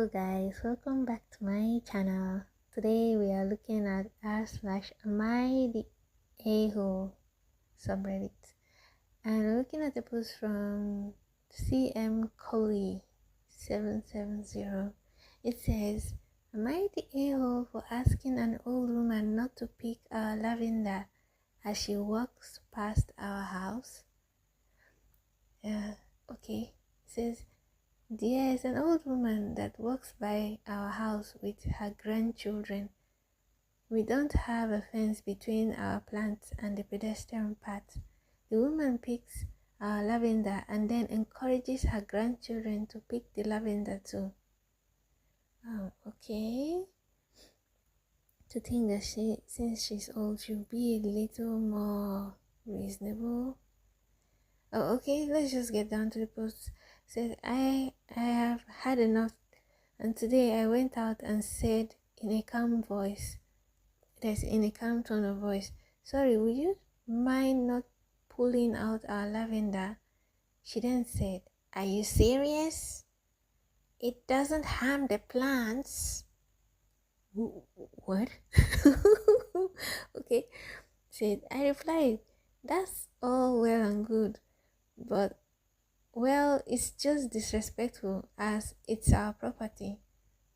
guys, welcome back to my channel. Today we are looking at /am I the a-hole subreddit, and we're looking at a post from CM Coley 770. It says, "Am I the a-hole for asking an old woman not to pick our lavender as she walks past our house?" Okay. It says, "There is an old woman that walks by our house with her grandchildren. We don't have a fence between our plants and the pedestrian path. The woman picks our lavender and then encourages her grandchildren to pick the lavender too." Okay. To think that since she's old, she'll be a little more reasonable. Okay, let's just get down to the post. It says, I have had enough, and today I went out and said in a calm tone of voice, "Sorry, would you mind not pulling out our lavender?" She then said, "Are you serious? It doesn't harm the plants." What? Okay. I replied, "That's all well and good, but well, it's just disrespectful as it's our property."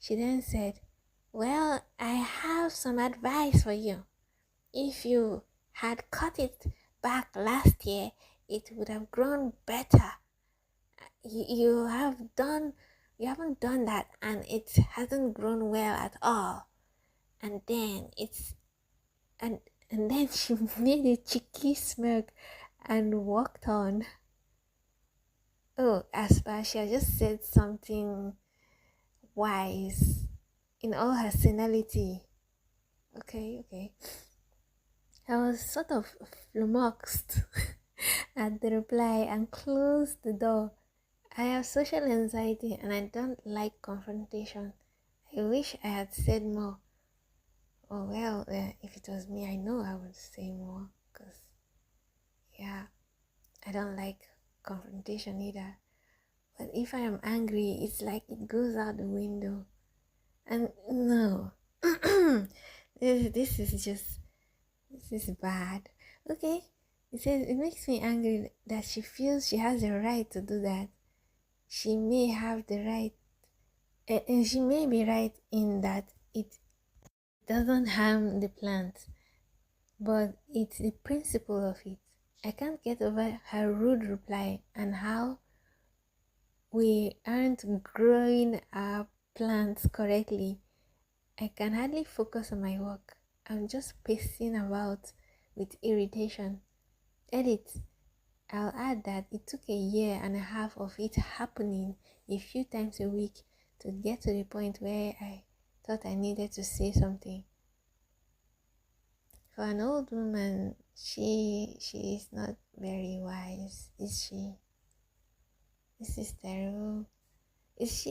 She then said, "Well, I have some advice for you. If you had cut it back last year, it would have grown better. You haven't done that, and it hasn't grown well at all." And then and then she made a cheeky smirk and walked on. Oh, Aspa, she had just said something wise in all her senility. Okay. I was sort of flummoxed at the reply and closed the door. I have social anxiety and I don't like confrontation. I wish I had said more. Oh well, if it was me, I know I would say more, because yeah, I don't like confrontation either. But if I am angry, it's like it goes out the window. And no, this is bad. Okay, it says it makes me angry that she feels she has the right to do that. She may have the right, and she may be right in that it doesn't harm the plant, but it's the principle of it. I can't get over her rude reply and how we aren't growing our plants correctly. I can hardly focus on my work. I'm just pacing about with irritation. Edit. I'll add that it took a year and a half of it happening a few times a week to get to the point where I thought I needed to say something. For an old woman, she is not very wise, is she? This is terrible. This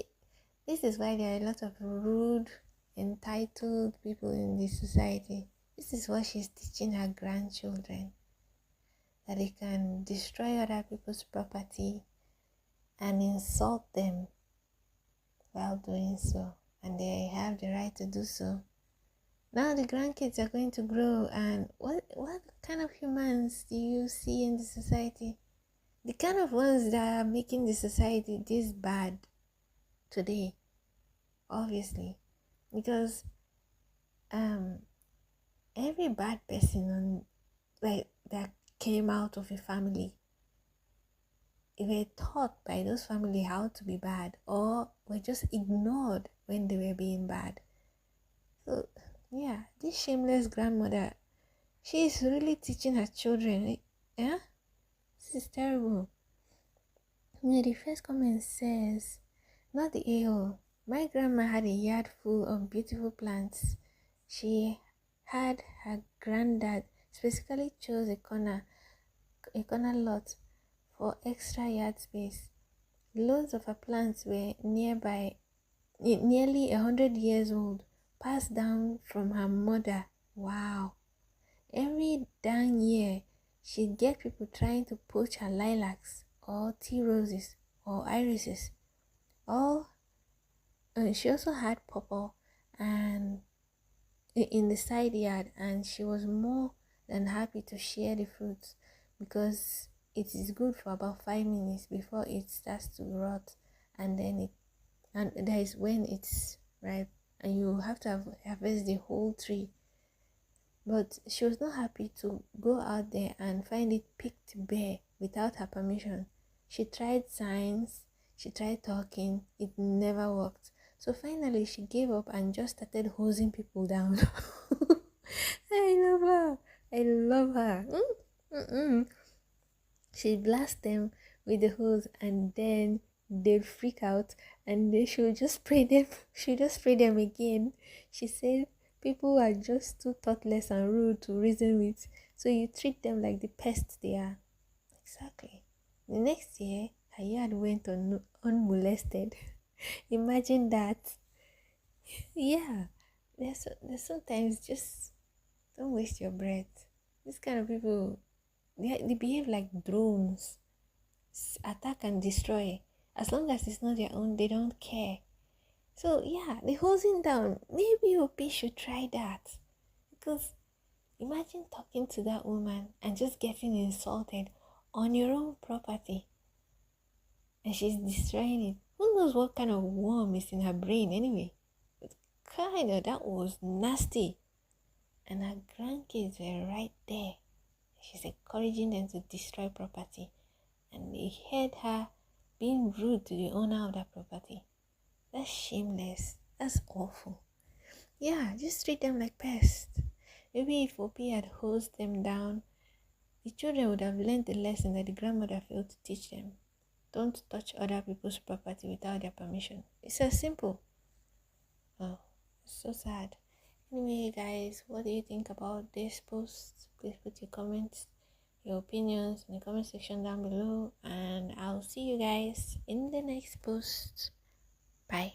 is why there are a lot of rude, entitled people in this society. This is what she's teaching her grandchildren, that they can destroy other people's property and insult them while doing so, and they have the right to do so. Now the grandkids are going to grow, and what kind of humans do you see in the society? The kind of ones that are making the society this bad today, obviously, because every bad person that came out of a family, they were taught by those family how to be bad, or were just ignored when they were being bad. So yeah, this shameless grandmother, she is really teaching her children. Yeah, this is terrible. The first comment says, "Not the a-hole. My grandma had a yard full of beautiful plants. She had her granddad specifically chose a corner lot for extra yard space. Loads of her plants were nearly 100 years old, passed down from her mother. Wow. Every dang year, she'd get people trying to poach her lilacs or tea roses or irises. All she also had pawpaw and in the side yard, and she was more than happy to share the fruits because it is good for about 5 minutes before it starts to rot, and then that is when it's ripe, and you have to harvest the whole tree. But she was not happy to go out there and find it picked bare without her permission. She tried signs, she tried talking, it never worked. So finally she gave up and just started hosing people down. I love her. I love her. Mm-mm. She blasts them with the hose, and then they'll freak out, and then she'll just spray them. She'll just spray them again. She said people are just too thoughtless and rude to reason with, so you treat them like the pests they are. Exactly. The next year, her yard went on unmolested. Imagine that. Yeah. There's sometimes just don't waste your breath. This kind of people, they behave like drones. Attack and destroy. As long as it's not their own, they don't care. So yeah, the hosing down. Maybe OP should try that. Because imagine talking to that woman and just getting insulted on your own property. And she's destroying it. Who knows what kind of worm is in her brain anyway? But kinda, that was nasty. And her grandkids were right there. She's encouraging them to destroy property. And they heard her being rude to the owner of that property. That's shameless. That's awful. Yeah, just treat them like pests. Maybe if OP had hosed them down, the children would have learned the lesson that the grandmother failed to teach them. Don't touch other people's property without their permission. It's as simple. Oh, it's so sad. Anyway, guys, what do you think about this post? Please put your comments, your opinions in the comment section down below, and I'll see you guys in the next post. Bye.